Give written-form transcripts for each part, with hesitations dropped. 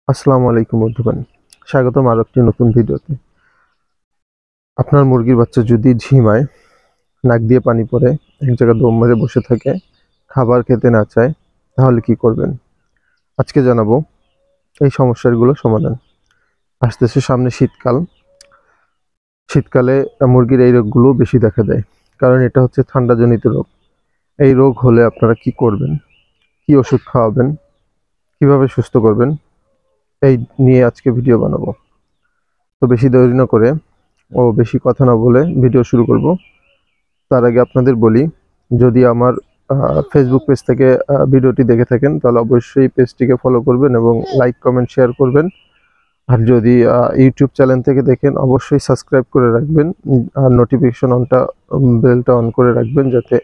আসসালামু আলাইকুম বন্ধুগণ, স্বাগতম আরো একটি নতুন ভিডিওতে। আপনার মুরগির বাচ্চা যদি ঝিমায়, নাক দিয়ে পানি পড়ে, এক জায়গায় দম মেরে বসে থাকে, খাবার খেতে না চায়, তাহলে কি করবেন? আজকে জানাবো এই সমস্যাগুলো সমাধান। আসতেছে সামনে শীতকাল। শীতকালে মুরগির এই রোগগুলো বেশি দেখা দেয়, কারণ এটা হচ্ছে ঠান্ডাজনিত রোগ। এই রোগ হলে আপনারা কি করবেন, কি ওষুধ খাওয়াবেন, কিভাবে সুস্থ করবেন, এই নিয়ে আজকে ভিডিও বানাবো। তো বেশি দেরি না করে ও বেশি কথা না বলে ভিডিও শুরু করব। তার আগে আপনাদের বলি, যদি আমার ফেসবুক পেজ থেকে ভিডিওটি দেখে থাকেন তাহলে অবশ্যই পেজটিকে ফলো করবেন এবং লাইক কমেন্ট শেয়ার করবেন। আর যদি ইউটিউব চ্যানেল থেকে দেখেন অবশ্যই সাবস্ক্রাইব করে রাখবেন, আর নোটিফিকেশন বেলটা অন করে রাখবেন, যাতে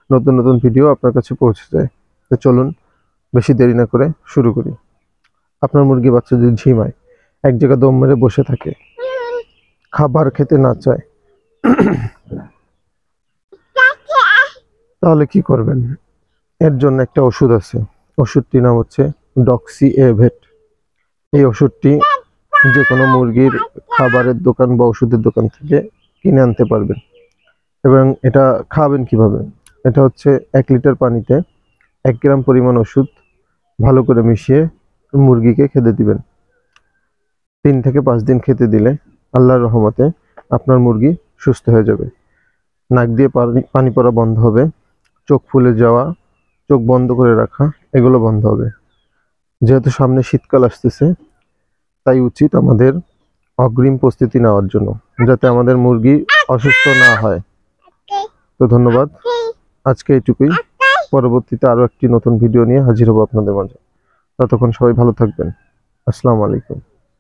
নতুন নতুন ভিডিও আপনার কাছে পৌঁছে যায়। তো চলুন বেশি দেরি না করে শুরু করি। আপনার মুরগি বাচ্চা যদি ঝিমায়, এক জায়গায় দম মেরে বসে থাকে, খাবার খেতে না চায়, তাহলে কি করবেন? এর জন্য একটা ওষুধ আছে। ওষুধটির নাম হচ্ছে ডক্সি এভেট। এই ওষুধটি যে কোনো মুরগির খাবারের দোকান বা ওষুধের দোকান থেকে কিনে আনতে পারবেন। এবং এটা খাবেন কিভাবে? এটা হচ্ছে 1 লিটার পানিতে 1 গ্রাম পরিমাণ ওষুধ ভালো করে মিশিয়ে মুরগিকে খেতে দিবেন। 3 থেকে 5 দিন খেতে দিলে আল্লাহর রহমতে আপনার মুরগি সুস্থ হয়ে যাবে। নাক দিয়ে পানি পড়া বন্ধ হবে, চোখ ফুলে যাওয়া, চোখ বন্ধ করে রাখা, এগুলো বন্ধ হবে। যেহেতু সামনে শীতকাল আসতেছে, তাই উচিত আমাদের অগ্রিম প্রস্তুতি নেওয়ার জন্য, যাতে আমাদের মুরগি অসুস্থ না হয়। তো ধন্যবাদ, আজকে এইটুকুই। পরবর্তীতে আরো একটি নতুন ভিডিও নিয়ে হাজির হব আপনাদের মাঝে। ততক্ষণ সবাই ভালো থাকবেন। আসসালামু আলাইকুম।